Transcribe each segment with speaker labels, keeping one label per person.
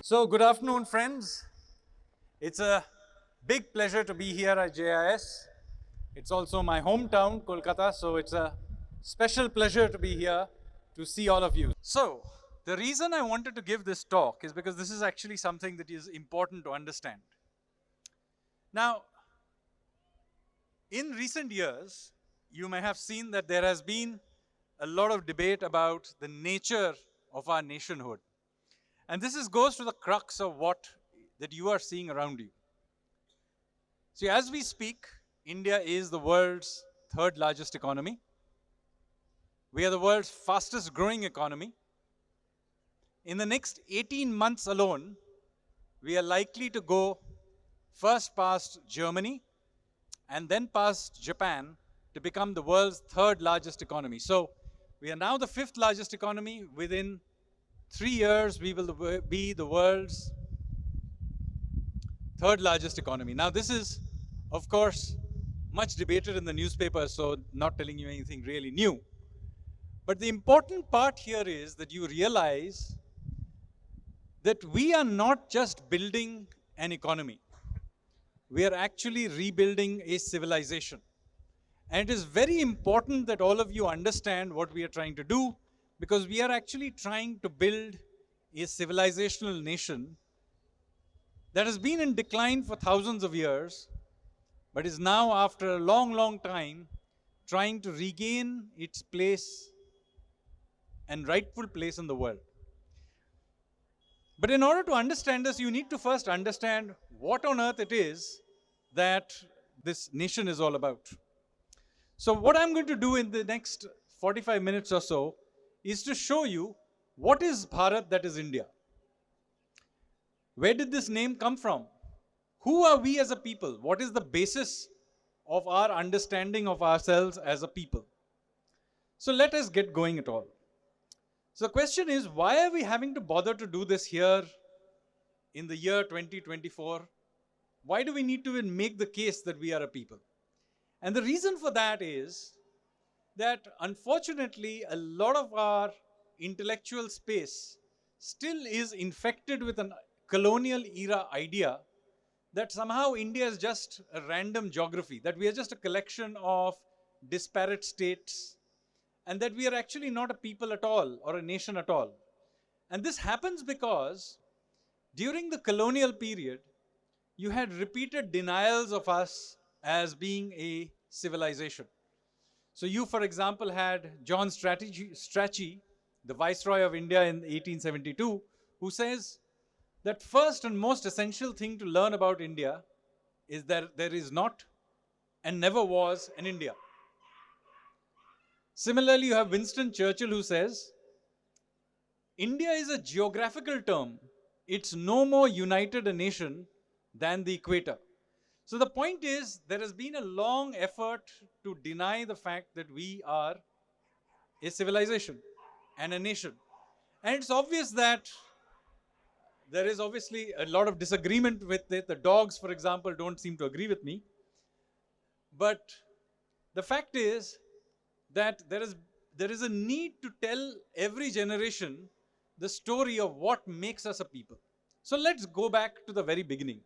Speaker 1: So, good afternoon, friends. It's a big pleasure to be here at JIS. It's also my hometown, Kolkata, so it's a special pleasure to be here to see all of you. So, the reason I wanted to give this talk is because this is actually something that is important to understand. Now, in recent years, you may have seen that there has been a lot of debate about the nature of our nationhood. And goes to the crux of what that you are seeing around you. See, as we speak, India is the world's third largest economy. We are the world's fastest growing economy. In the next 18 months alone, we are likely to go first past Germany and then past Japan to become the world's third largest economy. So we are now the fifth largest economy. Within 3 years, we will be the world's third largest economy. Now, this is, of course, much debated in the newspapers, so not telling you anything really new. But the important part here is that you realize that we are not just building an economy. We are actually rebuilding a civilization. And it is very important that all of you understand what we are trying to do, because we are actually trying to build a civilizational nation that has been in decline for thousands of years, but is now, after a long, long time, trying to regain its place and rightful place in the world. But in order to understand this, you need to first understand what on earth it is that this nation is all about. So what I'm going to do in the next 45 minutes or so is to show you what is Bharat, that is India. Where did this name come from? Who are we as a people? What is the basis of our understanding of ourselves as a people? So let us get going at all. So the question is, why are we having to bother to do this here in the year 2024? Why do we need to even make the case that we are a people? And the reason for that is that, unfortunately, a lot of our intellectual space still is infected with a colonial era idea that somehow India is just a random geography, that we are just a collection of disparate states, and that we are actually not a people at all or a nation at all. And this happens because during the colonial period, you had repeated denials of us as being a civilization. So you, for example, had John Strachey, the Viceroy of India in 1872, who says that first and most essential thing to learn about India is that there is not and never was an India. Similarly, you have Winston Churchill, who says, India is a geographical term. It's no more united a nation than the equator. So the point is, there has been a long effort to deny the fact that we are a civilization and a nation. And it's obvious that there is obviously a lot of disagreement with it. The dogs, for example, don't seem to agree with me. But the fact is that there is a need to tell every generation the story of what makes us a people. So let's go back to the very beginning.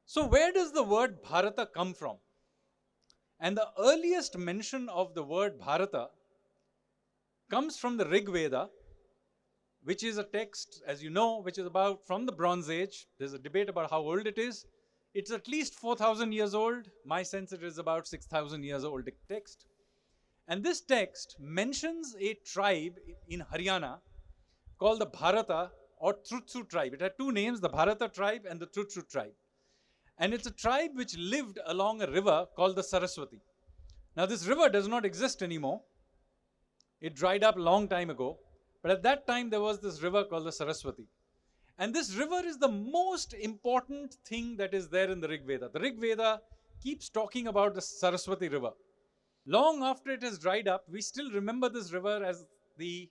Speaker 1: So where does the word Bharata come from? And the earliest mention of the word Bharata comes from the Rig Veda, which is a text, as you know, which is about from the Bronze Age. There's a debate about how old it is. It's at least 4,000 years old. My sense it is about 6,000 years old text. And this text mentions a tribe in Haryana called the Bharata or Trutsu tribe. It had two names, the Bharata tribe and the Trutsu tribe. And it's a tribe which lived along a river called the Saraswati. Now this river does not exist anymore. It dried up a long time ago. But at that time there was this river called the Saraswati. And this river is the most important thing that is there in the Rig Veda. The Rig Veda keeps talking about the Saraswati river. Long after it has dried up, we still remember this river as the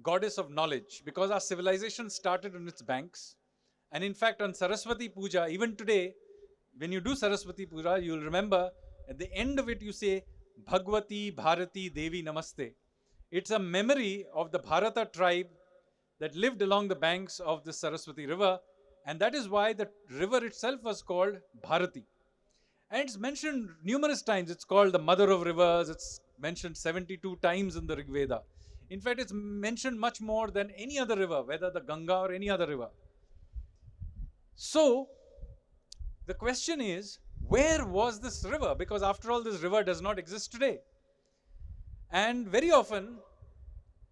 Speaker 1: goddess of knowledge, because our civilization started on its banks. And in fact, on Saraswati Puja, even today, when you do Saraswati Puja, you'll remember at the end of it you say, Bhagwati Bharati Devi Namaste. It's a memory of the Bharata tribe that lived along the banks of the Saraswati river, and that is why the river itself was called Bharati. And it's mentioned numerous times. It's called the mother of rivers. It's mentioned 72 times in the Rig Veda. In fact, it's mentioned much more than any other river, whether the Ganga or any other river. So, the question is, where was this river? Because after all, this river does not exist today. And very often,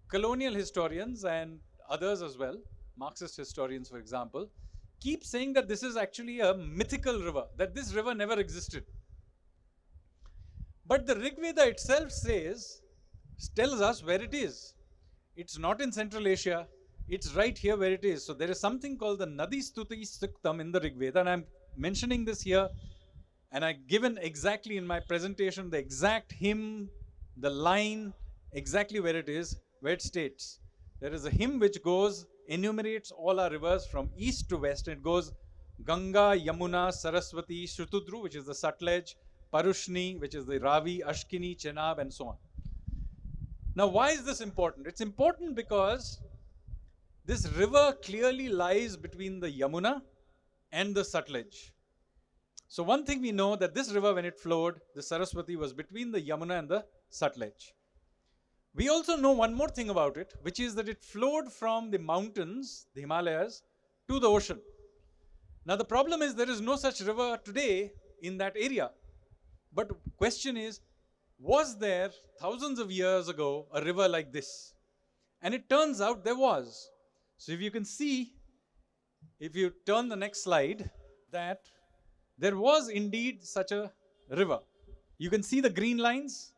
Speaker 1: colonial historians and others as well, Marxist historians, for example, keep saying that this is actually a mythical river, that this river never existed. But the Rig Veda itself tells us where it is. It's not in Central Asia. It's right here where it is. So there is something called the Nadi Stuti Suktam in the Rig Veda, and I'm mentioning this here, and I've given exactly in my presentation the exact hymn, the line, exactly where it is, where it states. There is a hymn which enumerates all our rivers from east to west. It goes Ganga, Yamuna, Saraswati, Shrutudru, which is the Sutlej, Parushni, which is the Ravi, Ashkini, Chenab, and so on. Now, why is this important? It's important because this river clearly lies between the Yamuna and the Sutlej. So one thing we know, that this river, when it flowed, the Saraswati, was between the Yamuna and the Sutlej. We also know one more thing about it, which is that it flowed from the mountains, the Himalayas, to the ocean. Now the problem is there is no such river today in that area. But the question is, was there thousands of years ago a river like this? And it turns out there was. So if you can see, if you turn the next slide, that there was indeed such a river. You can see the green lines.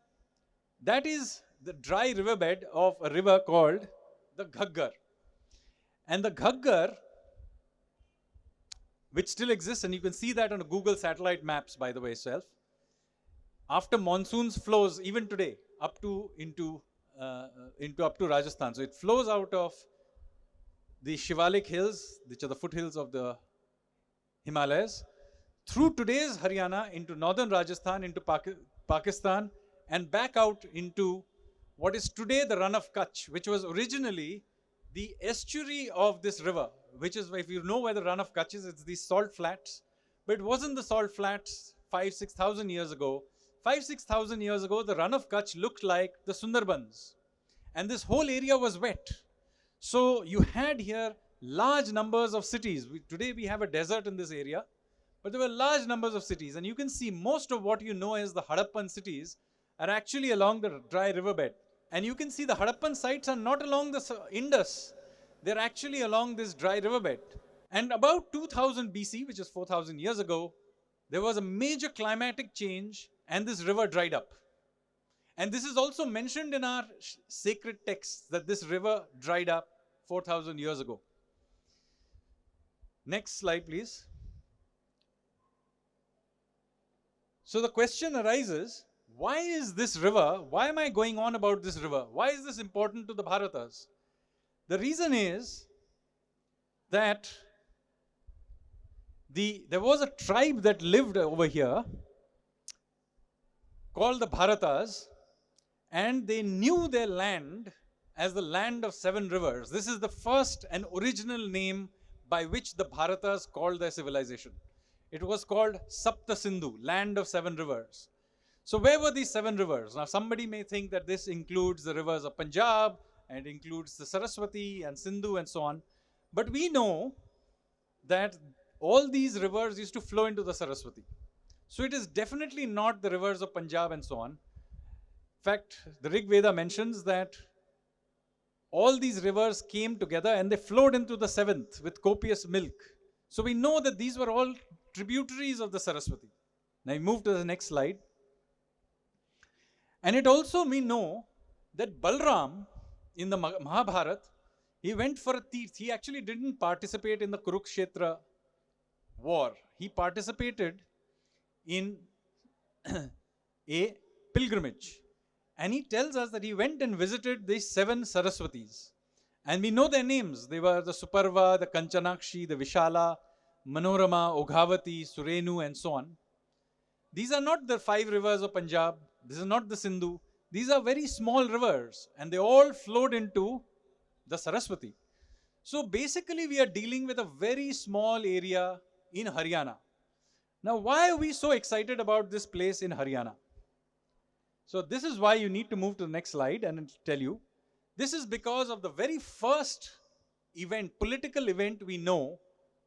Speaker 1: That is the dry riverbed of a river called the Ghaggar. And the Ghaggar, which still exists, and you can see that on Google satellite maps, by the way, itself, after monsoons flows, even today, up to Rajasthan. So it flows out of the Shivalik hills, which are the foothills of the Himalayas, through today's Haryana into northern Rajasthan, into Pakistan, and back out into what is today the Run of Kutch, which was originally the estuary of this river, which is, if you know where the Run of Kutch is, it's these salt flats. But it wasn't the salt flats 5,000-6,000 years ago. 5,000-6,000 years ago, the Run of Kutch looked like the Sundarbans. And this whole area was wet. So you had here large numbers of cities. Today we have a desert in this area, but there were large numbers of cities. And you can see most of what you know as the Harappan cities are actually along the dry riverbed. And you can see the Harappan sites are not along the Indus. They're actually along this dry riverbed. And about 2000 BC, which is 4,000 years ago, there was a major climatic change and this river dried up. And this is also mentioned in our sacred texts, that this river dried up 4,000 years ago. Next slide, please. So the question arises, why is this river, why am I going on about this river? Why is this important to the Bharatas? The reason is that there was a tribe that lived over here called the Bharatas, and they knew their land as the land of 7 rivers. This is the first and original name by which the Bharatas called their civilization. It was called Sapta Sindhu, land of 7 rivers. So where were these 7 rivers? Now somebody may think that this includes the rivers of Punjab, and includes the Saraswati and Sindhu and so on. But we know that all these rivers used to flow into the Saraswati. So it is definitely not the rivers of Punjab and so on. In fact, the Rig Veda mentions that all these rivers came together and they flowed into the 7th with copious milk. So we know that these were all tributaries of the Saraswati. Now we move to the next slide. And it also we know that Balram in the Mahabharata, he went for a tirth. He actually didn't participate in the Kurukshetra war. He participated in a pilgrimage. And he tells us that he went and visited these 7 Saraswatis. And we know their names. They were the Suparva, the Kanchanakshi, the Vishala, Manorama, Oghavati, Surenu, and so on. These are not the 5 rivers of Punjab. This is not the Sindhu. These are very small rivers, and they all flowed into the Saraswati. So basically, we are dealing with a very small area in Haryana. Now, why are we so excited about this place in Haryana? So this is why you need to move to the next slide and tell you. This is because of the very first event, political event we know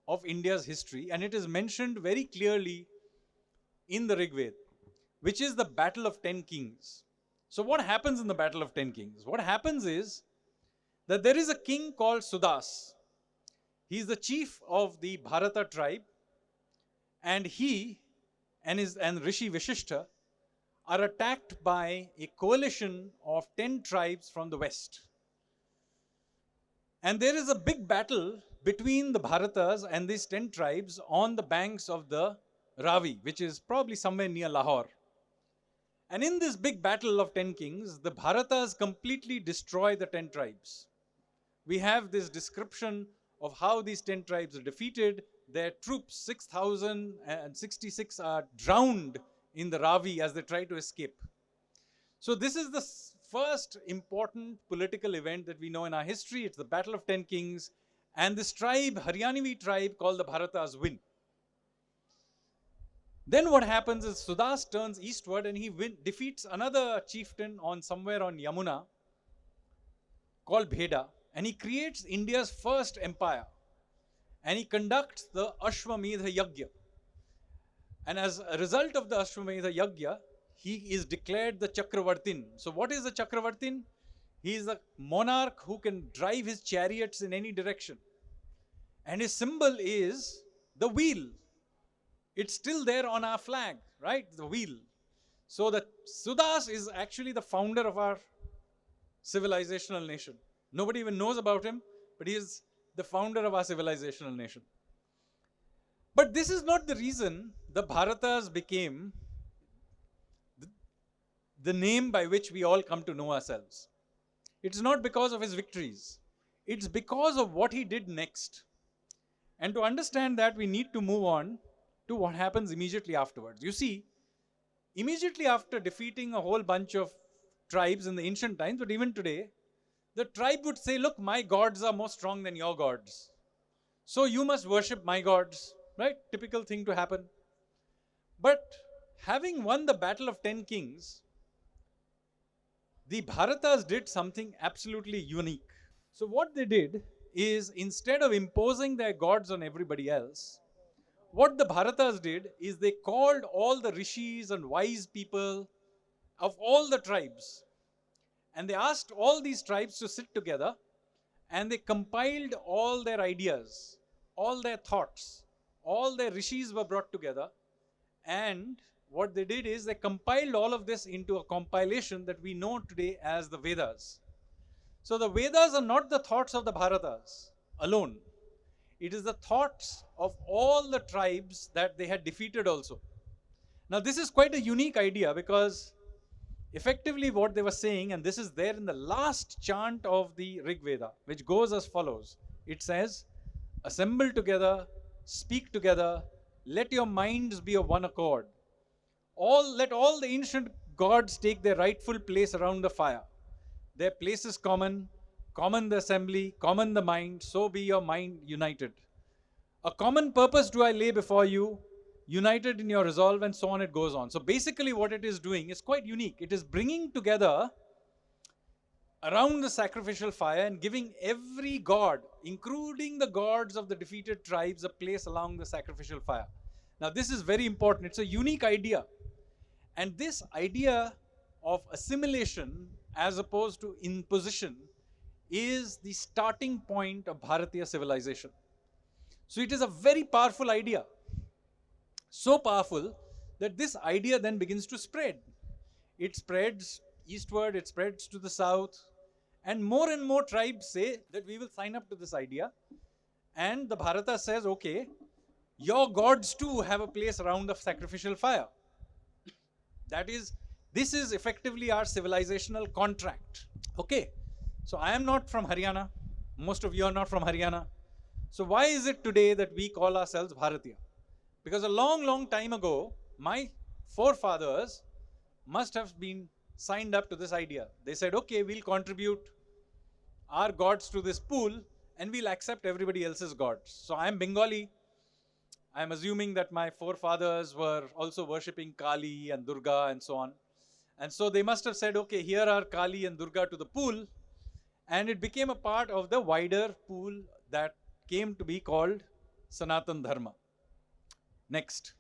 Speaker 1: of India's history, and it is mentioned very clearly in the Rig Veda, which is the Battle of 10 Kings. So what happens in the Battle of 10 Kings? What happens is that there is a king called Sudas. He is the chief of the Bharata tribe, and he and Rishi Vishishta are attacked by a coalition of 10 tribes from the west. And there is a big battle between the Bharatas and these 10 tribes on the banks of the Ravi, which is probably somewhere near Lahore. And in this big battle of 10 kings, the Bharatas completely destroy the 10 tribes. We have this description of how these 10 tribes are defeated. Their troops, 6,066, are drowned in the Ravi as they try to escape. So this is the first important political event that we know in our history. It's the Battle of 10 Kings. And this tribe, Haryanavi tribe called the Bharatas, win. Then what happens is Sudas turns eastward and he defeats another chieftain somewhere on Yamuna called Bheda. And he creates India's first empire. And he conducts the Ashwamedha Yagya. And as a result of the Ashwamedha Yagya, he is declared the Chakravartin. So what is the Chakravartin? He is a monarch who can drive his chariots in any direction. And his symbol is the wheel. It's still there on our flag, right? The wheel. So the Sudas is actually the founder of our civilizational nation. Nobody even knows about him, but he is the founder of our civilizational nation. But this is not the reason the Bharatas became the name by which we all come to know ourselves. It's not because of his victories. It's because of what he did next. And to understand that, we need to move on to what happens immediately afterwards. You see, immediately after defeating a whole bunch of tribes in the ancient times, but even today, the tribe would say, look, my gods are more strong than your gods. So you must worship my gods, right? Typical thing to happen. But having won the Battle of 10 Kings, the Bharatas did something absolutely unique. So what they did is, instead of imposing their gods on everybody else, what the Bharatas did is they called all the rishis and wise people of all the tribes. And they asked all these tribes to sit together, and they compiled all their ideas, all their thoughts. All their rishis were brought together, and what they did is they compiled all of this into a compilation that we know today as the Vedas. So the Vedas are not the thoughts of the Bharatas alone. It is the thoughts of all the tribes that they had defeated also. Now this is quite a unique idea, because effectively what they were saying, and this is there in the last chant of the Rig Veda, which goes as follows. It says, assemble together, speak together, let your minds be of one accord. Let all the ancient gods take their rightful place around the fire. Their place is common, common the assembly, common the mind, so be your mind united. A common purpose do I lay before you, united in your resolve, and so on it goes on. So basically what it is doing is quite unique. It is bringing together around the sacrificial fire and giving every god, including the gods of the defeated tribes, a place along the sacrificial fire. Now this is very important. It's a unique idea. And this idea of assimilation as opposed to imposition is the starting point of Bharatiya civilization. So it is a very powerful idea. So powerful that this idea then begins to spread. It spreads eastward, it spreads to the south, and more tribes say that we will sign up to this idea. And the Bharata says, okay, your gods too have a place around the sacrificial fire. That is, this is effectively our civilizational contract. Okay, so I am not from Haryana. Most of you are not from Haryana. So why is it today that we call ourselves Bharatiya? Because a long time ago, my forefathers must have been signed up to this idea. They said, okay, we'll contribute our gods to this pool, and we'll accept everybody else's gods. So I'm Bengali. I'm assuming that my forefathers were also worshipping Kali and Durga and so on. And so they must have said, okay, here are Kali and Durga to the pool. And it became a part of the wider pool that came to be called Sanatan Dharma. Next.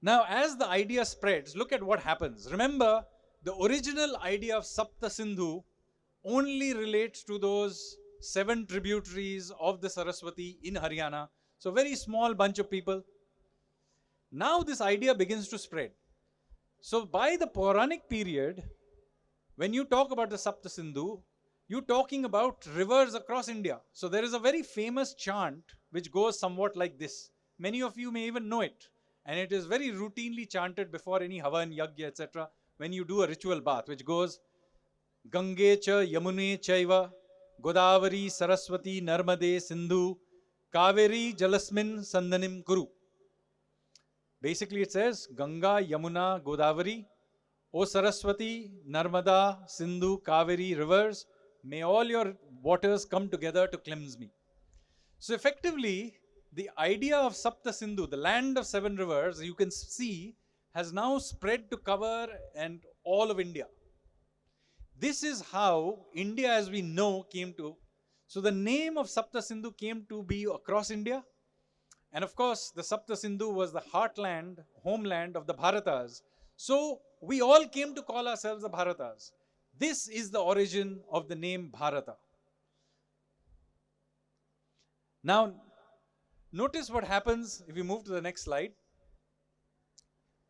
Speaker 1: Now, as the idea spreads, look at what happens. Remember, the original idea of Sapta Sindhu only relates to those 7 tributaries of the Saraswati in Haryana. So, very small bunch of people. Now, this idea begins to spread. So, by the Puranic period, when you talk about the Sapta Sindhu, you're talking about rivers across India. So, there is a very famous chant which goes somewhat like this. Many of you may even know it. And it is very routinely chanted before any Havan, Yagya, etc. when you do a ritual bath, which goes Gange cha Yamune chaiva Godavari Saraswati Narmade Sindhu Kaveri Jalasmin Sandanim Kuru. Basically it says Ganga, Yamuna, Godavari, O Saraswati, Narmada, Sindhu, Kaveri rivers, may all your waters come together to cleanse me. So effectively, the idea of Sapta Sindhu, the land of 7 rivers, you can see, has now spread to cover and all of India. This is how India as we know came to. So the name of Sapta Sindhu came to be across India. And of course, the Sapta Sindhu was the heartland, homeland of the Bharatas. So we all came to call ourselves the Bharatas. This is the origin of the name Bharata. Now, notice what happens if we move to the next slide.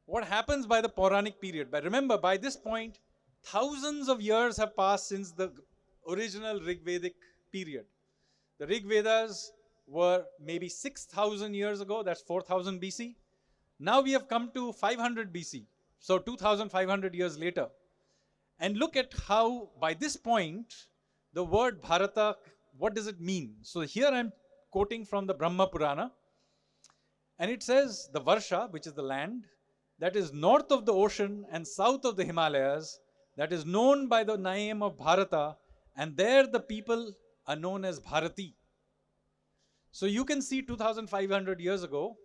Speaker 1: What happens by the Puranic period? But remember, by this point, thousands of years have passed since the original Rig Vedic period. The Rig Vedas were maybe 6,000 years ago, that's 4,000 BC. Now we have come to 500 BC, so 2,500 years later. And look at how, by this point, the word Bharata, what does it mean? So here I'm quoting from the Brahma Purana. And it says, the Varsha, which is the land, that is north of the ocean and south of the Himalayas, that is known by the name of Bharata, and there the people are known as Bharati. So you can see 2,500 years ago,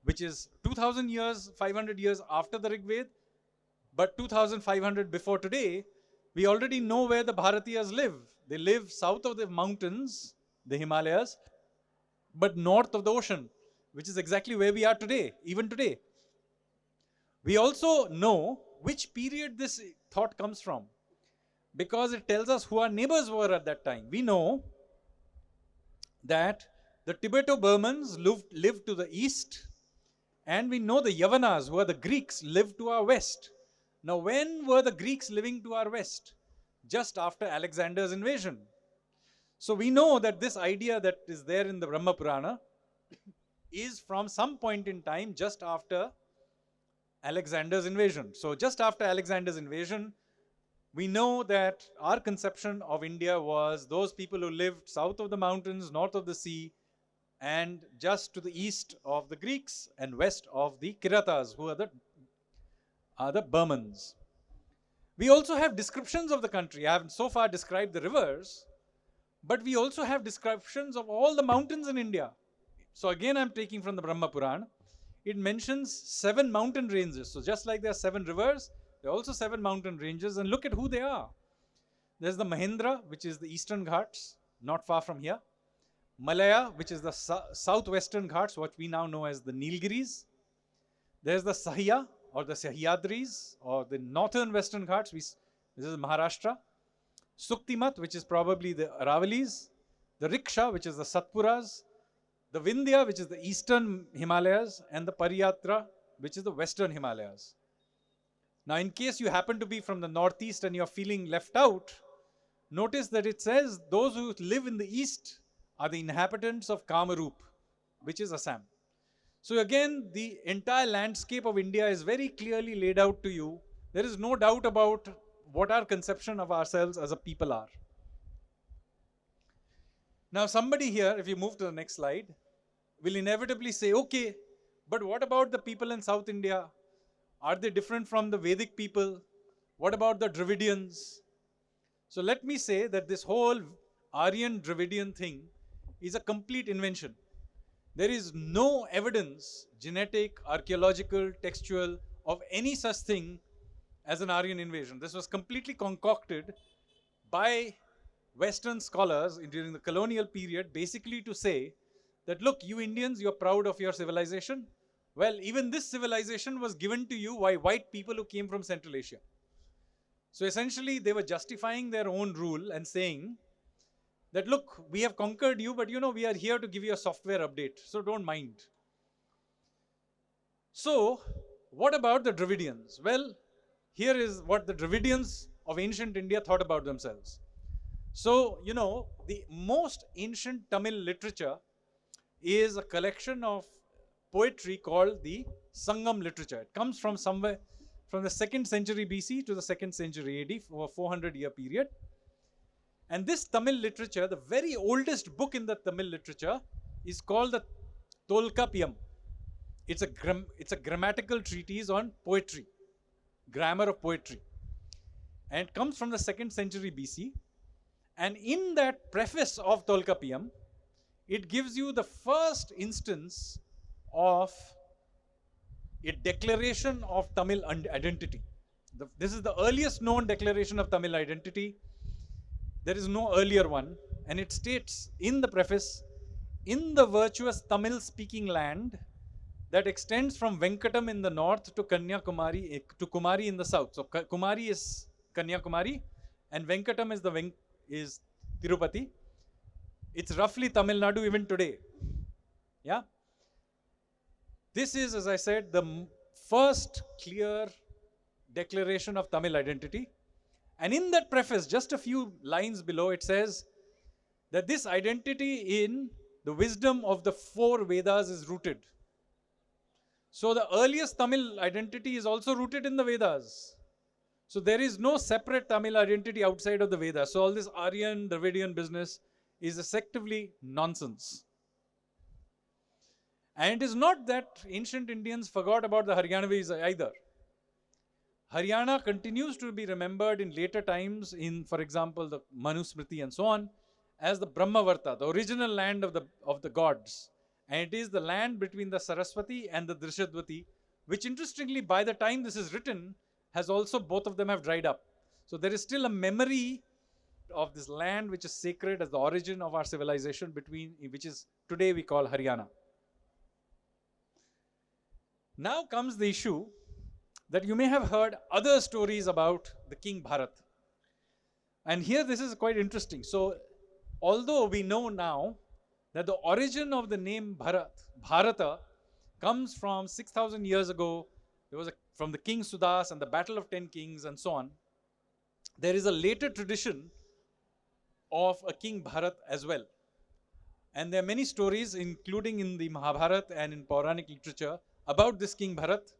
Speaker 1: which is 2,000 years, 500 years after the Rig Veda, but 2,500 before today, we already know where the Bharatiyas live. They live south of the mountains, the Himalayas, but north of the ocean, which is exactly where we are today, even today. We also know which period this thought comes from, because it tells us who our neighbors were at that time. We know that the Tibeto-Burmans lived to the east, and we know the Yavanas, who are the Greeks, lived to our west. Now, when were the Greeks living to our west? Just after Alexander's invasion. So we know that this idea that is there in the Brahma Purana is from some point in time just after Alexander's invasion. So just after Alexander's invasion, we know that our conception of India was those people who lived south of the mountains, north of the sea, and just to the east of the Greeks and west of the Kiratas, who are the Burmans. We also have descriptions of the country. I have so far described the rivers, but we also have descriptions of all the mountains in India. So again, I'm taking from the Brahma Purana. It mentions 7 mountain ranges. So just like there are 7 rivers, there are also 7 mountain ranges, and look at who they are. There's the Mahendra, which is the eastern Ghats, not far from here. Malaya, which is the southwestern Ghats, what we now know as the Nilgiris. There's the Sahya, or the Sahyadris, or the northern western Ghats. This is Maharashtra. Suktimat, which is probably the Aravalis. The Riksha, which is the Satpuras. The Vindhya, which is the eastern Himalayas. And the Pariyatra, which is the western Himalayas. Now, in case you happen to be from the northeast and you're feeling left out, notice that it says those who live in the east are the inhabitants of Kamarup, which is Assam. So again, the entire landscape of India is very clearly laid out to you. There is no doubt about what our conception of ourselves as a people are. Now, somebody here, if you move to the next slide, will inevitably say, okay, but what about the people in South India? Are they different from the Vedic people? What about the Dravidians? So let me say that this whole Aryan Dravidian thing is a complete invention. There is no evidence, genetic, archaeological, textual, of any such thing as an Aryan invasion. This was completely concocted by Western scholars during the colonial period, basically to say that, look, you Indians, you're proud of your civilization. Well, even this civilization was given to you by white people who came from Central Asia. So essentially, they were justifying their own rule and saying that, look, we have conquered you, but we are here to give you a software update, so don't mind. So, what about the Dravidians? Well, here is what the Dravidians of ancient India thought about themselves. So, the most ancient Tamil literature is a collection of poetry called the Sangam literature. It comes from somewhere from the 2nd century BC to the 2nd century AD, for a 400-year period. And this Tamil literature, the very oldest book in the Tamil literature, is called the Tolkappiyam. It's a grammatical treatise on poetry, grammar of poetry. And it comes from the 2nd century BC. And in that preface of Tolkappiyam, it gives you the first instance of a declaration of Tamil identity. This is the earliest known declaration of Tamil identity. There is no earlier one. And it states in the preface, in the virtuous Tamil speaking land that extends from Venkatam in the north to Kanyakumari, to Kumari in the south. So Kumari is Kanyakumari and Venkatam is Tirupati. It's roughly Tamil Nadu even today. Yeah. This is, as I said, the first clear declaration of Tamil identity. And in that preface, just a few lines below, it says that this identity in the wisdom of the 4 Vedas is rooted. So the earliest Tamil identity is also rooted in the Vedas. So there is no separate Tamil identity outside of the Vedas. So all this Aryan, Dravidian business is effectively nonsense. And it is not that ancient Indians forgot about the Haryanavis either. Haryana continues to be remembered in later times in, for example, the Manusmriti and so on, as the Brahmavarta, the original land of the gods. And it is the land between the Saraswati and the Drishadwati, which interestingly, by the time this is written, has also, both of them have dried up. So there is still a memory of this land which is sacred as the origin of our civilization, which is today we call Haryana. Now comes the issue that you may have heard other stories about the King Bharat. And here this is quite interesting. So although we know now that the origin of the name Bharata, comes from 6,000 years ago, from the King Sudas and the Battle of 10 Kings and so on, there is a later tradition of a King Bharat as well. And there are many stories, including in the Mahabharata and in Puranic literature, about this King Bharat,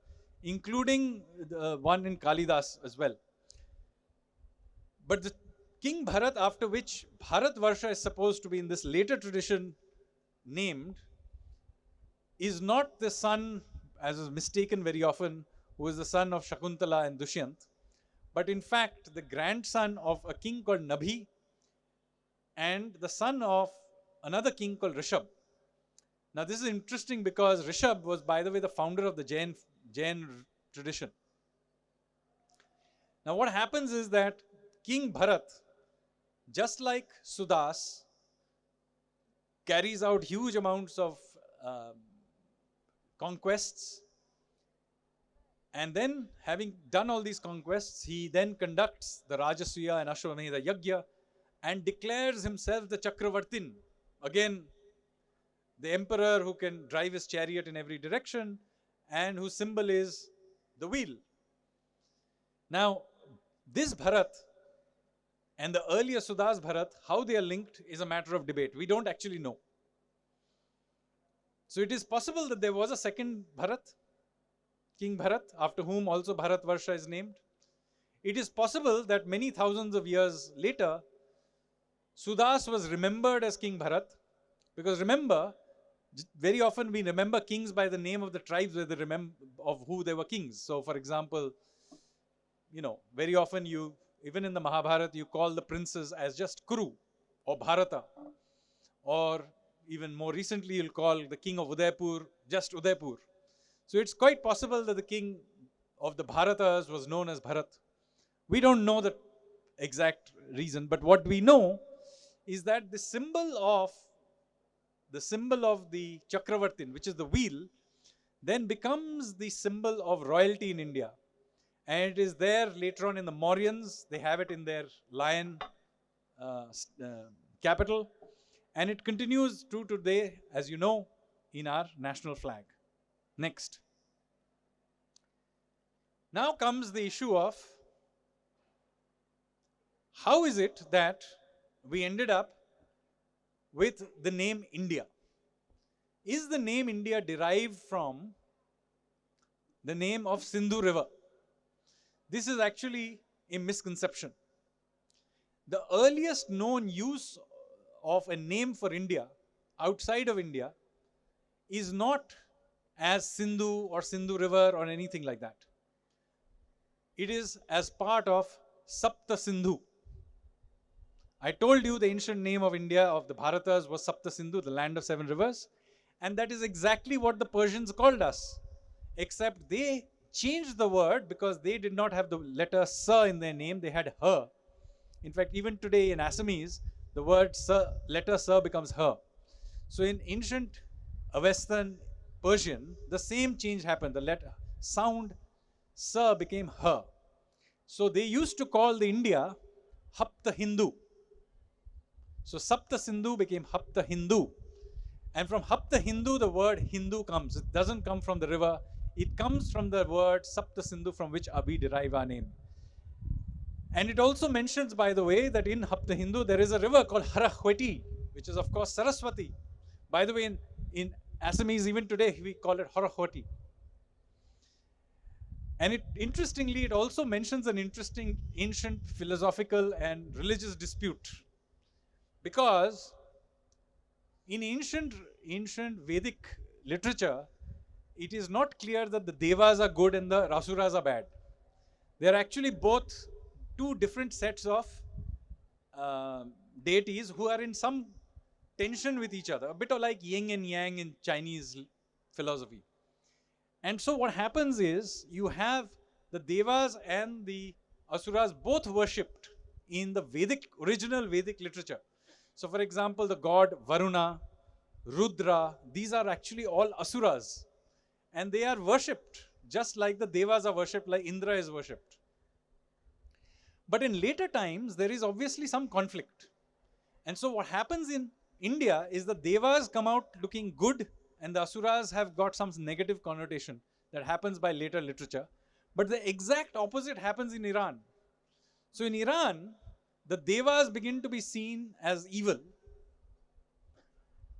Speaker 1: including the one in Kalidas as well. But the King Bharat, after which Bharatvarsha is supposed to be in this later tradition named, is not the son, as is mistaken very often, who is the son of Shakuntala and Dushyant, but in fact the grandson of a king called Nabhi and the son of another king called Rishabh. Now this is interesting because Rishabh was, by the way, the founder of the Jain tradition. Now what happens is that King Bharat, just like Sudas, carries out huge amounts of conquests, and then having done all these conquests, he then conducts the Rajasuya and Ashwamedha Yajna and declares himself the Chakravartin. Again, the emperor who can drive his chariot in every direction and whose symbol is the wheel. Now, this Bharat and the earlier Sudas Bharat, how they are linked is a matter of debate. We don't actually know. So it is possible that there was a second Bharat, King Bharat, after whom also Bharatvarsha is named. It is possible that many thousands of years later, Sudas was remembered as King Bharat, because remember, very often we remember kings by the name of the tribes where they remember of who they were kings. So for example, very often even in the Mahabharata, you call the princes as just Kuru. or Bharata, or even more recently you'll call the king of Udaipur just Udaipur. So it's quite possible that the king of the Bharatas was known as Bharat. We don't know the exact reason, but what we know is that the symbol of the Chakravartin, which is the wheel, then becomes the symbol of royalty in India. And it is there later on in the Mauryans, they have it in their lion uh, capital. And it continues to today, as you know, in our national flag. Next. Now comes the issue of how is it that we ended up with the name India? Is the name India derived from the name of Sindhu River? This is actually a misconception. The earliest known use of a name for India outside of India is not as Sindhu or Sindhu River or anything like that. It is as part of Sapta Sindhu. I told you the ancient name of India, of the Bharatas, was Sapta Sindhu, the land of 7 rivers. And that is exactly what the Persians called us. Except they changed the word because they did not have the letter Sa in their name, they had Her. In fact, even today in Assamese, the word Sa, letter Sa becomes Her. So in ancient Western Persian, the same change happened. The letter sound Sa became Her. So they used to call the India Hapta Hindu. So Sapta Sindhu became Hapta Hindu. And from Hapta Hindu, the word Hindu comes. It doesn't come from the river. It comes from the word Sapta Sindhu, from which we derive our name. And it also mentions, by the way, that in Hapta Hindu, there is a river called Harahweti, which is, of course, Saraswati. By the way, in Assamese, even today, we call it Harahweti. And interestingly, it also mentions an interesting ancient philosophical and religious dispute. Because in ancient Vedic literature, it is not clear that the Devas are good and the Asuras are bad. They are actually both two different sets of deities who are in some tension with each other, a bit of like yin and yang in Chinese philosophy. And so what happens is you have the Devas and the Asuras both worshipped in the original Vedic literature. So for example, the god Varuna, Rudra, these are actually all Asuras. And they are worshipped just like the Devas are worshipped, like Indra is worshipped. But in later times, there is obviously some conflict. And so what happens in India is the Devas come out looking good and the Asuras have got some negative connotation that happens by later literature. But the exact opposite happens in Iran. So in Iran, the Devas begin to be seen as evil.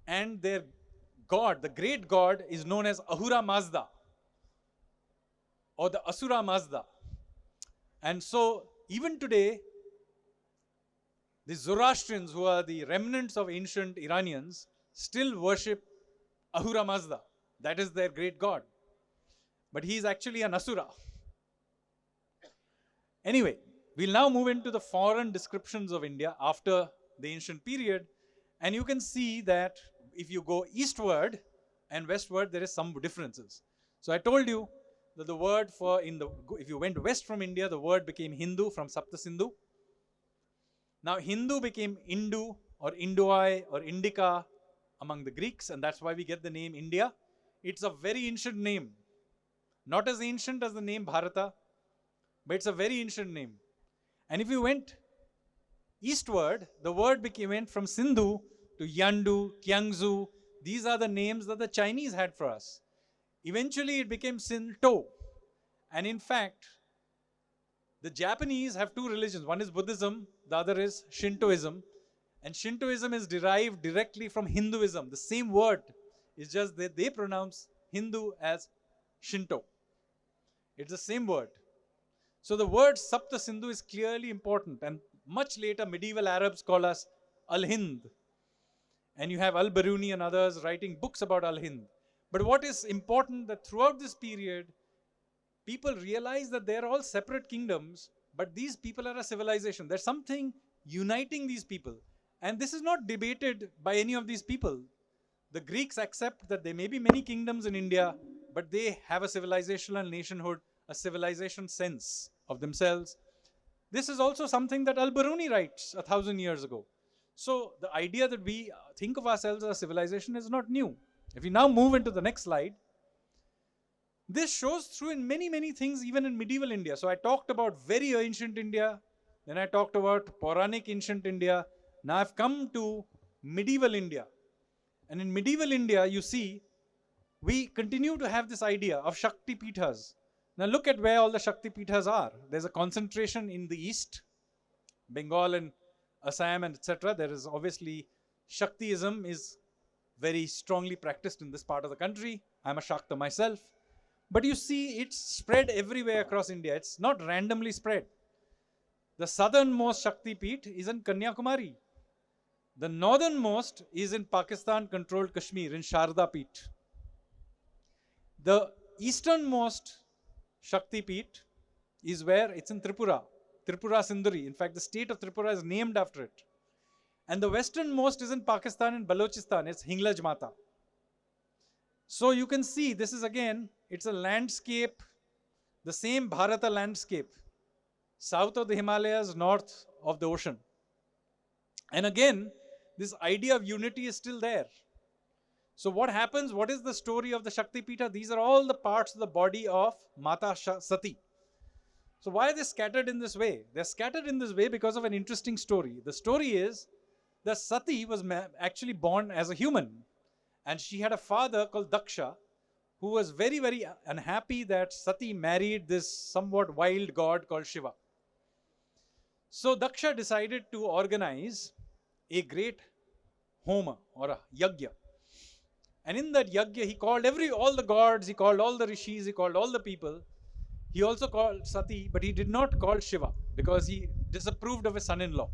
Speaker 1: And their god, the great god, is known as Ahura Mazda or the Asura Mazda. And so even today, the Zoroastrians, who are the remnants of ancient Iranians, still worship Ahura Mazda. That is their great god. But he is actually an Asura. Anyway, we'll now move into the foreign descriptions of India after the ancient period. And you can see that if you go eastward and westward, there is some differences. So I told you that the word for, if you went west from India, the word became Hindu from Sapta Sindhu. Now Hindu became Indu or Indoi or Indica among the Greeks, and that's why we get the name India. It's a very ancient name. Not as ancient as the name Bharata, but it's a very ancient name. And if you went eastward, the word went from Sindhu to Yandu, Tiangzu. These are the names that the Chinese had for us. Eventually, it became Shinto. And in fact, the Japanese have two religions. One is Buddhism, the other is Shintoism. And Shintoism is derived directly from Hinduism. The same word is just that they pronounce Hindu as Shinto. It's the same word. So the word Sapta Sindhu is clearly important. And much later, medieval Arabs call us Al-Hind. And you have Al-Biruni and others writing books about Al-Hind. But what is important that throughout this period, people realize that they're all separate kingdoms, but these people are a civilization. There's something uniting these people. And this is not debated by any of these people. The Greeks accept that there may be many kingdoms in India, but they have a civilizational nationhood, a civilization sense of themselves. This is also something that Al-Biruni writes 1,000 years ago. So the idea that we think of ourselves as a civilization is not new. If we now move into the next slide, this shows through in many, many things, even in medieval India. So I talked about very ancient India, then I talked about Puranic ancient India. Now I've come to medieval India. And in medieval India, you see, we continue to have this idea of Shakti Pithas. Now look at where all the Shakti Pithas are. There's a concentration in the east, Bengal and Assam and etc. There is obviously Shaktiism is very strongly practiced in this part of the country. I'm a Shakta myself. But you see, it's spread everywhere across India. It's not randomly spread. The southernmost Shakti Peeth is in Kanyakumari. The northernmost is in Pakistan-controlled Kashmir, in Sharda Peeth. The easternmost Shakti Peeth is where? It's in Tripura, Tripura Sinduri. In fact, the state of Tripura is named after it. And the westernmost is in Pakistan and Balochistan. It's Hinglaj Mata. So you can see, this is again, it's a landscape, the same Bharata landscape, south of the Himalayas, north of the ocean. And again, this idea of unity is still there. So what happens? What is the story of the Shakti Pitha? These are all the parts of the body of Mata Sati. So why are they scattered in this way? They're scattered in this way because of an interesting story. The story is that Sati was actually born as a human. And she had a father called Daksha, who was very, very unhappy that Sati married this somewhat wild god called Shiva. So Daksha decided to organize a great homa or a yagya. And in that yagya, he called all the gods, he called all the rishis, he called all the people. He also called Sati, but he did not call Shiva because he disapproved of his son-in-law.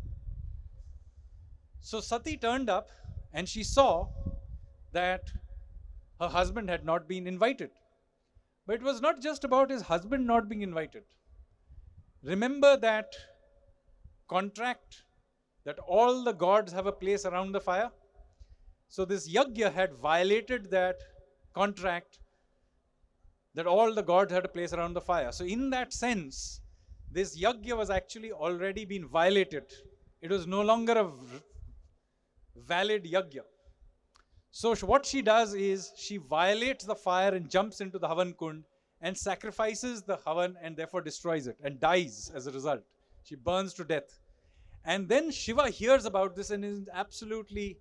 Speaker 1: So Sati turned up and she saw that her husband had not been invited. But it was not just about his husband not being invited. Remember that contract that all the gods have a place around the fire? So this yagya had violated that contract that all the gods had a place around the fire. So in that sense, this yagya was actually already been violated. It was no longer a valid yagya. So what she does is she violates the fire and jumps into the Havan Kund and sacrifices the Havan and therefore destroys it and dies as a result. She burns to death. And then Shiva hears about this and is absolutely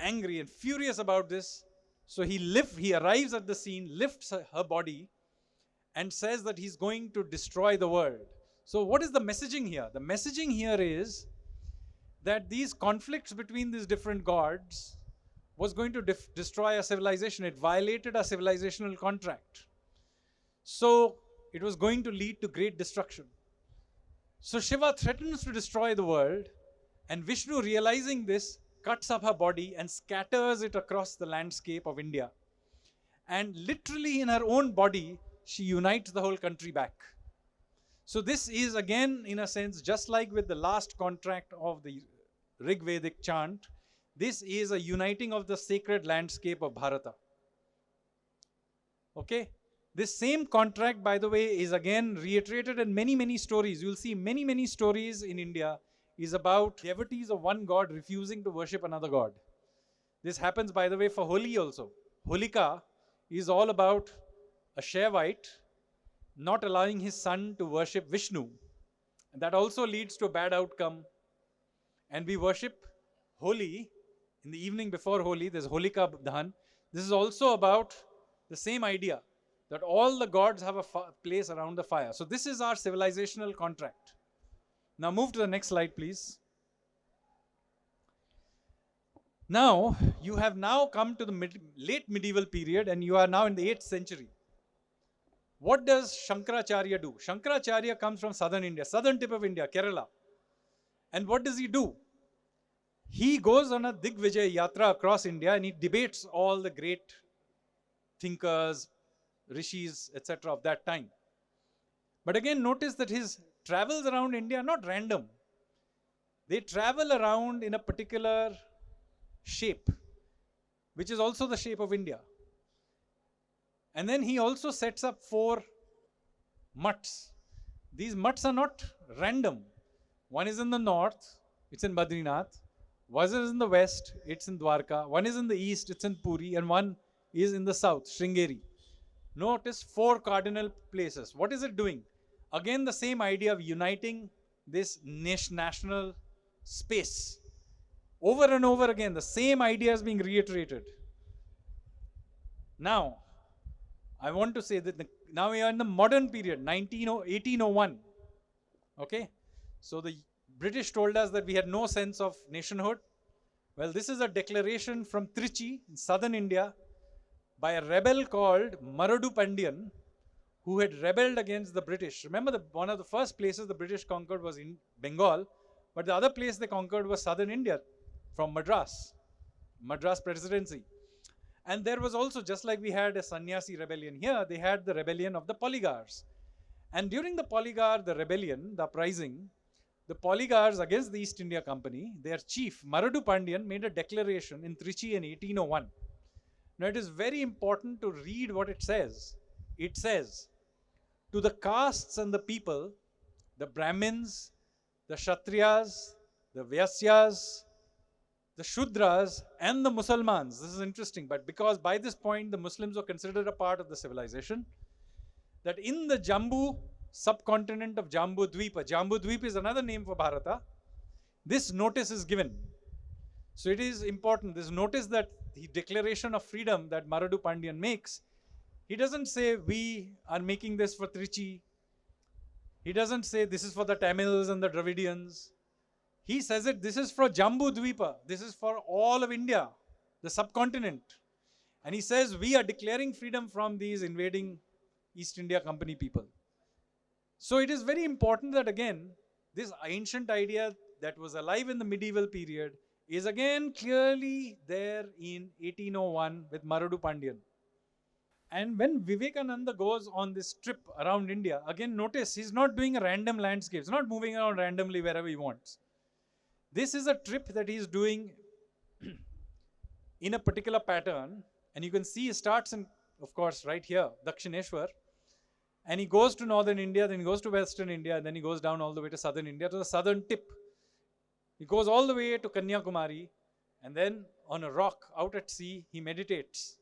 Speaker 1: angry and furious about this. So he arrives at the scene, lifts her body and says that he's going to destroy the world. So what is the messaging here? The messaging here is that these conflicts between these different gods was going to destroy a civilization. It violated a civilizational contract. So it was going to lead to great destruction. So Shiva threatens to destroy the world, and Vishnu, realizing this, cuts up her body and scatters it across the landscape of India. And literally in her own body, she unites the whole country back. So this is again, in a sense, just like with the last contract of the Rig Vedic chant, this is a uniting of the sacred landscape of Bharata. Okay? This same contract, by the way, is again reiterated in many, many stories. You'll see many, many stories in India is about devotees of one god refusing to worship another god. This happens, by the way, for Holi also. Holika is all about a Shaivite not allowing his son to worship Vishnu. And that also leads to a bad outcome. And we worship Holi in the evening before Holi. There's Holika Dahan. This is also about the same idea, that all the gods have a place around the fire. So this is our civilizational contract. Now move to the next slide, please. Now, you have now come to the late medieval period and you are now in the 8th century. What does Shankaracharya do? Shankaracharya comes from southern India, southern tip of India, Kerala. And what does he do? He goes on a Digvijay Yatra across India and he debates all the great thinkers, rishis, etc. of that time. But again, notice that his travels around India are not random. They travel around in a particular shape, which is also the shape of India. And then he also sets up 4 mutts. These mutts are not random. One is in the north, it's in Badrinath. One is in the west, it's in Dwarka. One is in the east, it's in Puri. And one is in the south, Sringeri. Notice 4 cardinal places. What is it doing? Again, the same idea of uniting this national space. Over and over again, the same idea is being reiterated. Now, I want to say that now we are in the modern period, 1801. Okay? So the British told us that we had no sense of nationhood. Well, this is a declaration from Trichy in southern India by a rebel called Maradu Pandian, who had rebelled against the British. Remember, one of the first places the British conquered was in Bengal, but the other place they conquered was southern India from Madras Presidency. And there was also, just like we had a sannyasi rebellion here, they had the rebellion of the polygars. And during the rebellion, the uprising, the polygars against the East India Company, their chief, Maradu Pandian, made a declaration in Trichy in 1801. Now, it is very important to read what it says. It says, to the castes and the people, the Brahmins, the Kshatriyas, the Vaisyas, the Shudras, and the Musalmans. This is interesting, but because by this point, the Muslims were considered a part of the civilization, that in the Jambu subcontinent of Jambu Dweep is another name for Bharata, this notice is given. So it is important, this notice that the declaration of freedom that Maradu Pandian makes, he doesn't say we are making this for Trichy. He doesn't say this is for the Tamils and the Dravidians. He says it, this is for Jambu Dweepa. This is for all of India, the subcontinent. And he says we are declaring freedom from these invading East India Company people. So it is very important that again, this ancient idea that was alive in the medieval period is again clearly there in 1801 with Maradu Pandian. And when Vivekananda goes on this trip around India, again notice he's not doing a random landscape. He's not moving around randomly wherever he wants. This is a trip that he's doing in a particular pattern. And you can see he starts in, of course, right here, Dakshineshwar. And he goes to northern India, then he goes to western India, and then he goes down all the way to southern India, to the southern tip. He goes all the way to Kanyakumari, and then on a rock out at sea, he meditates.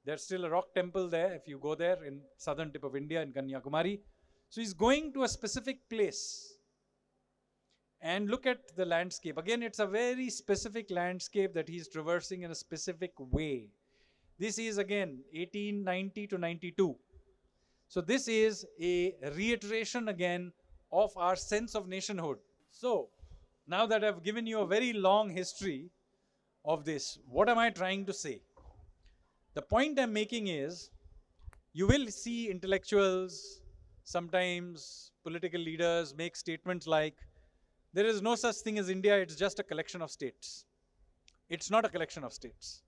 Speaker 1: There's still a rock temple there, if you go there in southern tip of India in Kanyakumari. So he's going to a specific place. And look at the landscape. Again, it's a very specific landscape that he's traversing in a specific way. This is again 1890 to 92. So this is a reiteration again of our sense of nationhood. So now that I've given you a very long history of this, what am I trying to say? The point I'm making is, you will see intellectuals, sometimes political leaders make statements like, there is no such thing as India, it's just a collection of states. It's not a collection of states.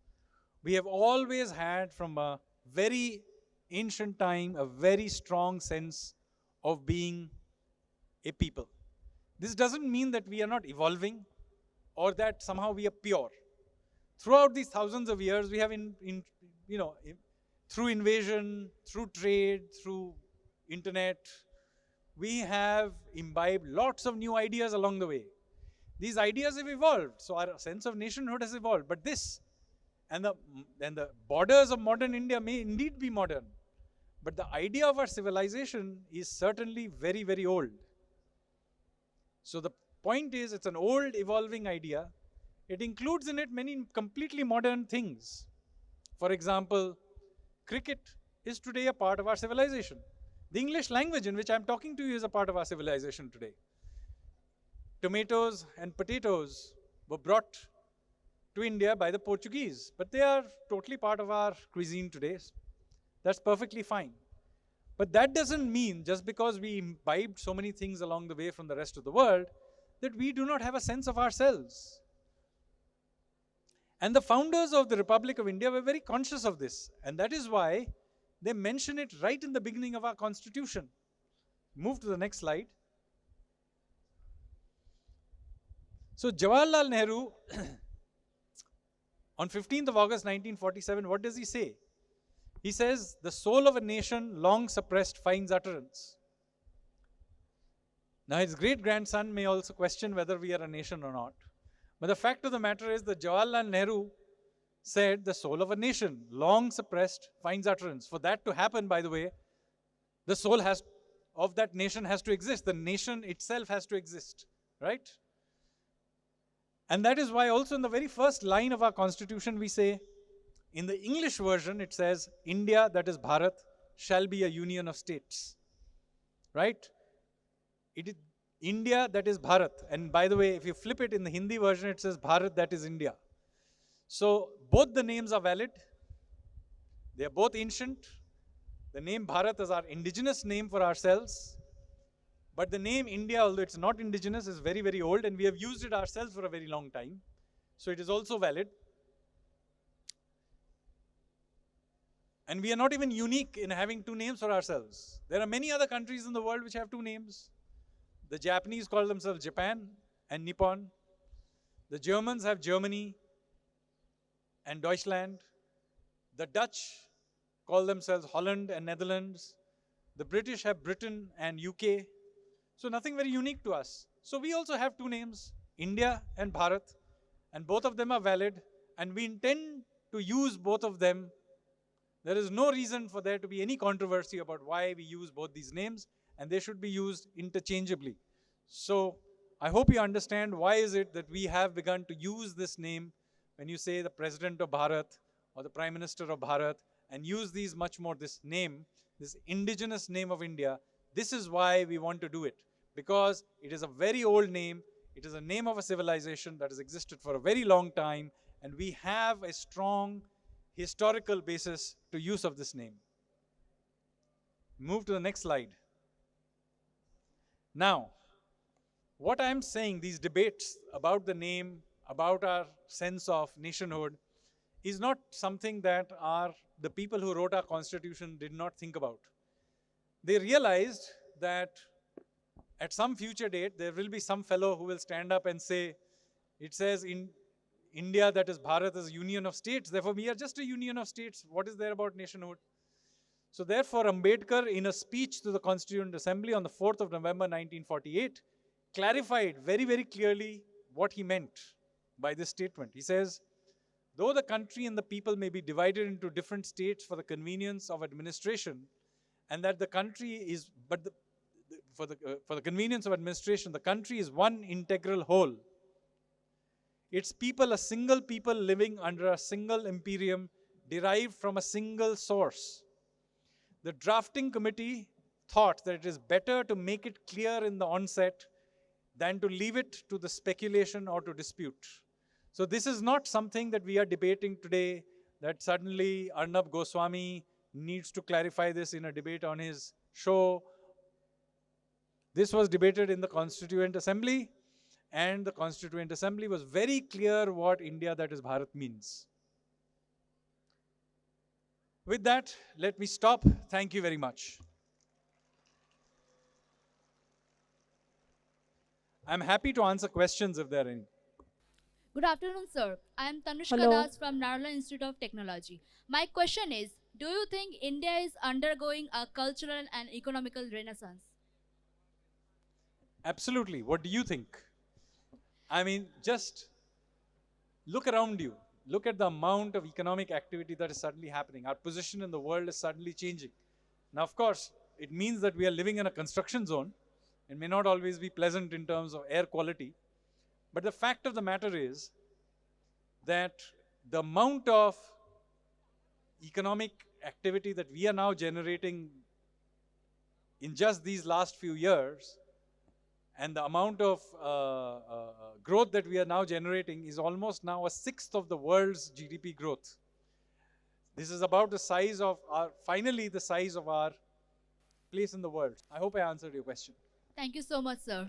Speaker 1: We have always had from a very ancient time a very strong sense of being a people. This doesn't mean that we are not evolving or that somehow we are pure. Throughout these thousands of years, we have, through invasion, through trade, through internet, we have imbibed lots of new ideas along the way. These ideas have evolved, so our sense of nationhood has evolved. But this, and the borders of modern India may indeed be modern, but the idea of our civilization is certainly very, very old. So the point is, it's an old, evolving idea. It includes in it many completely modern things. For example, cricket is today a part of our civilization. The English language in which I'm talking to you is a part of our civilization today. Tomatoes and potatoes were brought to India by the Portuguese, but they are totally part of our cuisine today. That's perfectly fine. But that doesn't mean, just because we imbibed so many things along the way from the rest of the world, that we do not have a sense of ourselves. And the founders of the Republic of India were very conscious of this. And that is why they mention it right in the beginning of our constitution. Move to the next slide. So Jawaharlal Nehru, on 15th of August 1947, what does he say? He says, the soul of a nation long suppressed finds utterance. Now his great-grandson may also question whether we are a nation or not. But the fact of the matter is that Jawaharlal Nehru said the soul of a nation, long suppressed, finds utterance. For that to happen, by the way, the soul of that nation has to exist. The nation itself has to exist, right? And that is why also in the very first line of our constitution we say, in the English version it says, India, that is Bharat, shall be a union of states, right? It is India, that is Bharat. And by the way, if you flip it in the Hindi version, it says Bharat, that is India. So both the names are valid. They are both ancient. The name Bharat is our indigenous name for ourselves. But the name India, although it's not indigenous, is very, very old, and we have used it ourselves for a very long time. So it is also valid. And we are not even unique in having two names for ourselves. There are many other countries in the world which have two names. The Japanese call themselves Japan and Nippon. The Germans have Germany and Deutschland. The Dutch call themselves Holland and Netherlands. The British have Britain and UK. So nothing very unique to us. So we also have two names, India and Bharat, and both of them are valid, and we intend to use both of them. There is no reason for there to be any controversy about why we use both these names, and they should be used interchangeably. So I hope you understand why is it that we have begun to use this name when you say the President of Bharat or the Prime Minister of Bharat, and use these much more, this name, this indigenous name of India. This is why we want to do it, because it is a very old name. It is a name of a civilization that has existed for a very long time, and we have a strong historical basis to use of this name. Move to the next slide. Now, what I'm saying, these debates about the name, about our sense of nationhood, is not something that the people who wrote our constitution did not think about. They realized that at some future date, there will be some fellow who will stand up and say, it says in India, that is Bharat, is a union of states. Therefore, we are just a union of states. What is there about nationhood? So therefore, Ambedkar, in a speech to the Constituent Assembly on the 4th of November, 1948, clarified very, very clearly what he meant by this statement. He says, though the country and the people may be divided into different states for the convenience of administration, and that the country is, for the convenience of administration, the country is one integral whole. Its people, a single people living under a single imperium, derived from a single source. The drafting committee thought that it is better to make it clear in the onset than to leave it to the speculation or to dispute. So this is not something that we are debating today, that suddenly Arnab Goswami needs to clarify this in a debate on his show. This was debated in the Constituent Assembly, and the Constituent Assembly was very clear what India, that is Bharat, means. With that, let me stop. Thank you very much. I'm happy to answer questions if there are any.
Speaker 2: Good afternoon, sir. I am Tanushka
Speaker 3: Hello.
Speaker 2: Das from Narla Institute of Technology. My question is, do you think India is undergoing a cultural and economical renaissance?
Speaker 1: Absolutely. What do you think? I mean, just look around you. Look at the amount of economic activity that is suddenly happening. Our position in the world is suddenly changing. Now, of course, it means that we are living in a construction zone. It may not always be pleasant in terms of air quality. But the fact of the matter is that the amount of economic activity that we are now generating in just these last few years, and the amount of growth that we are now generating is almost now a sixth of the world's GDP growth. This is about the size of finally the size of our place in the world. I hope I answered your question.
Speaker 2: Thank you so much, sir.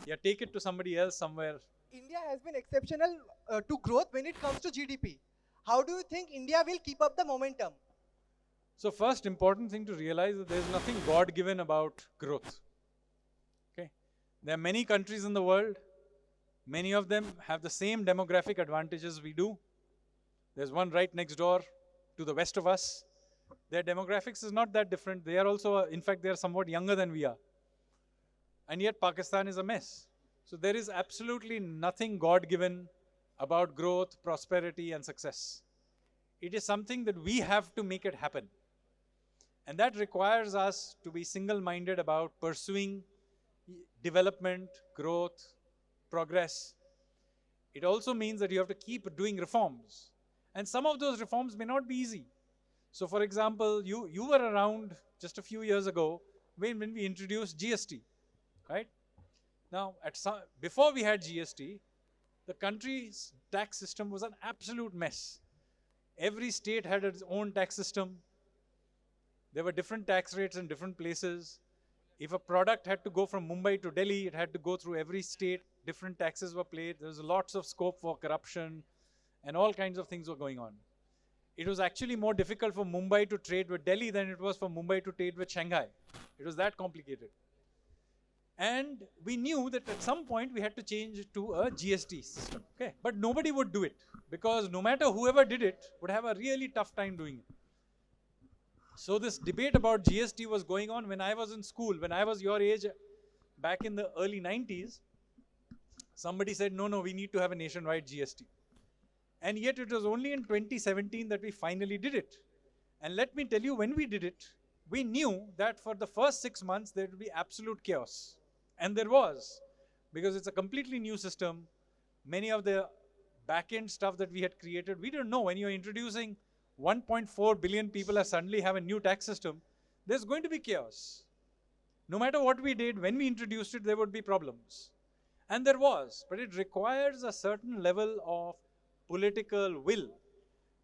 Speaker 1: Yeah, take it to somebody else somewhere.
Speaker 3: India has been exceptional to growth when it comes to GDP. How do you think India will keep up the momentum?
Speaker 1: So first important thing to realize that there is nothing God-given about growth. Okay? There are many countries in the world. Many of them have the same demographic advantages we do. There's one right next door to the west of us. Their demographics is not that different. They are also, in fact, they are somewhat younger than we are. And yet Pakistan is a mess. So there is absolutely nothing God-given about growth, prosperity, and success. It is something that we have to make it happen. And that requires us to be single-minded about pursuing development, growth, progress. It also means that you have to keep doing reforms. And some of those reforms may not be easy. So for example, you were around just a few years ago when we introduced GST, right? Now, before we had GST, the country's tax system was an absolute mess. Every state had its own tax system. There were different tax rates in different places. If a product had to go from Mumbai to Delhi, it had to go through every state. Different taxes were paid. There was lots of scope for corruption, and all kinds of things were going on. It was actually more difficult for Mumbai to trade with Delhi than it was for Mumbai to trade with Shanghai. It was that complicated. And we knew that at some point we had to change it to a GST system. Okay? But nobody would do it, because no matter whoever did it would have a really tough time doing it. So this debate about GST was going on when I was in school. When I was your age, back in the early 90s, somebody said, no, we need to have a nationwide GST. And yet it was only in 2017 that we finally did it. And let me tell you, when we did it, we knew that for the first 6 months there would be absolute chaos. And there was, because it's a completely new system. Many of the back-end stuff that we had created, we didn't know. When you're introducing 1.4 billion people suddenly have a new tax system, there's going to be chaos. No matter what we did, when we introduced it, there would be problems. And there was, but it requires a certain level of political will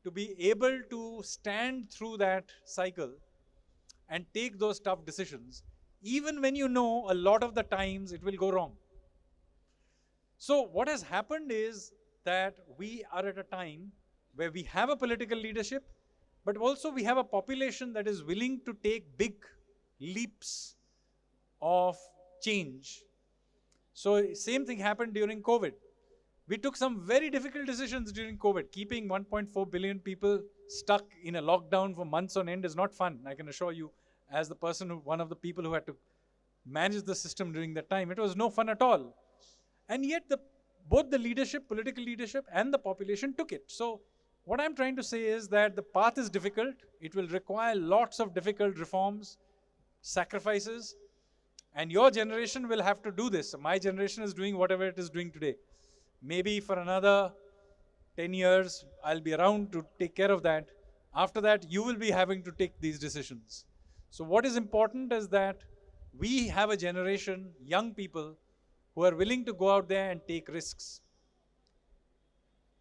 Speaker 1: to be able to stand through that cycle and take those tough decisions, even when you know a lot of the times it will go wrong. So what has happened is that we are at a time where we have a political leadership, but also we have a population that is willing to take big leaps of change. So same thing happened during COVID. We took some very difficult decisions during COVID. Keeping 1.4 billion people stuck in a lockdown for months on end is not fun. I can assure you, as the person one of the people who had to manage the system during that time, it was no fun at all. And yet both the leadership, political leadership, and the population took it. So what I'm trying to say is that the path is difficult. It will require lots of difficult reforms, sacrifices, and your generation will have to do this. My generation is doing whatever it is doing today. Maybe for another 10 years, I'll be around to take care of that. After that, you will be having to take these decisions. So what is important is that we have a generation, young people, who are willing to go out there and take risks.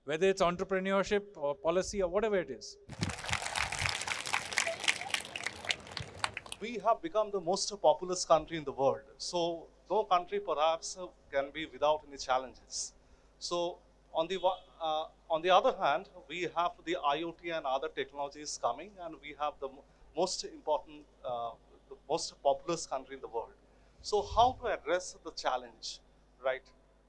Speaker 1: Whether it's entrepreneurship or policy or whatever it is.
Speaker 4: We have become the most populous country in the world. So no country perhaps can be without any challenges. So on the other hand, we have the IoT and other technologies coming, and we have the most important, the most populous country in the world. So how to address the challenge, right?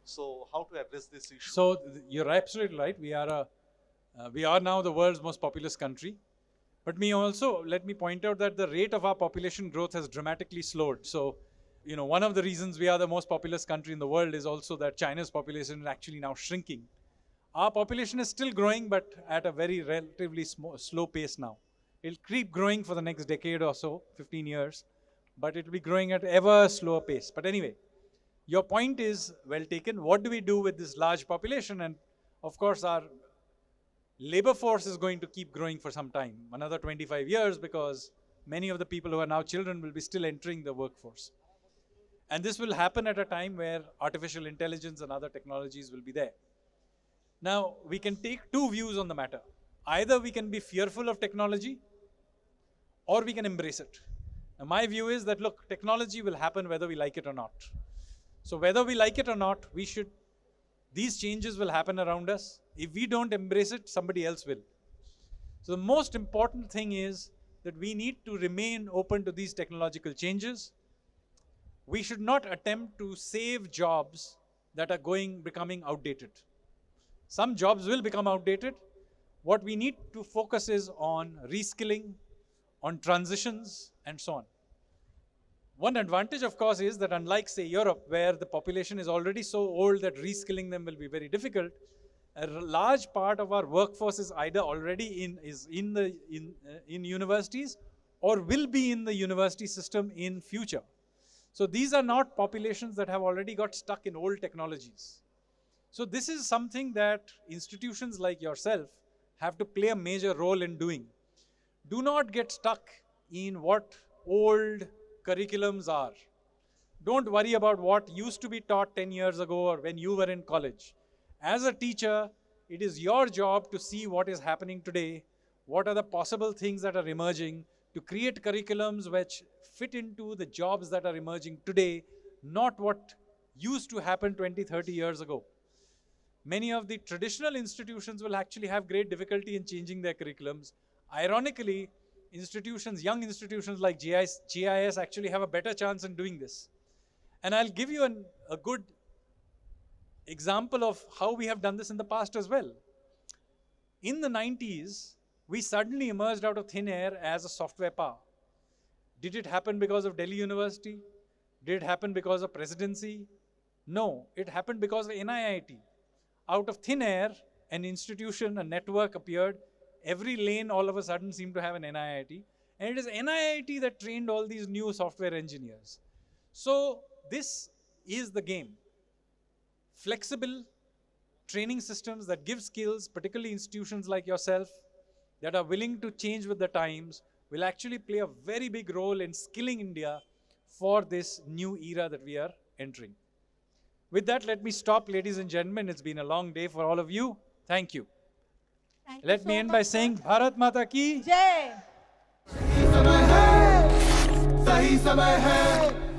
Speaker 4: So how to address this issue?
Speaker 1: So you're absolutely right. We are now the world's most populous country. But let me point out that the rate of our population growth has dramatically slowed. So, one of the reasons we are the most populous country in the world is also that China's population is actually now shrinking. Our population is still growing, but at a very relatively slow pace now. It'll keep growing for the next decade or so, 15 years, but it'll be growing at ever slower pace. But anyway, your point is well taken. What do we do with this large population? And of course, our labor force is going to keep growing for some time, another 25 years, because many of the people who are now children will be still entering the workforce. And this will happen at a time where artificial intelligence and other technologies will be there. Now, we can take two views on the matter. Either we can be fearful of technology, or we can embrace it. Now, my view is that, look, technology will happen whether we like it or not. So whether we like it or not, these changes will happen around us. If we don't embrace it, somebody else will. So the most important thing is that we need to remain open to these technological changes. we should not attempt to save jobs that are becoming outdated. Some jobs will become outdated. What we need to focus is on reskilling, on transitions, and so on. One advantage, of course, is that unlike, say, Europe, where the population is already so old that reskilling them will be very difficult, a large part of our workforce is either already in universities or will be in the university system in future. So these are not populations that have already got stuck in old technologies. So this is something that institutions like yourself have to play a major role in doing. Do not get stuck in what old curriculums are. Don't worry about what used to be taught 10 years ago or when you were in college. As a teacher, it is your job to see what is happening today, what are the possible things that are emerging, to create curriculums which fit into the jobs that are emerging today, not what used to happen 20, 30 years ago. Many of the traditional institutions will actually have great difficulty in changing their curriculums. Ironically, young institutions like GIS actually have a better chance in doing this. And I'll give you a good example of how we have done this in the past as well. In the 90s, we suddenly emerged out of thin air as a software power. Did it happen because of Delhi University? Did it happen because of presidency? No, it happened because of NIIT. Out of thin air, an institution, a network appeared. Every lane all of a sudden seemed to have an NIIT. And it is NIIT that trained all these new software engineers. So this is the game. Flexible training systems that give skills, particularly institutions like yourself, that are willing to change with the times, will actually play a very big role in skilling India for this new era that we are entering. With that, let me stop, ladies and gentlemen. It's been a long day for all of you. Thank you. Let me end by saying, Bharat Mata ki
Speaker 3: Jai.
Speaker 5: सही समय है, सही समय है,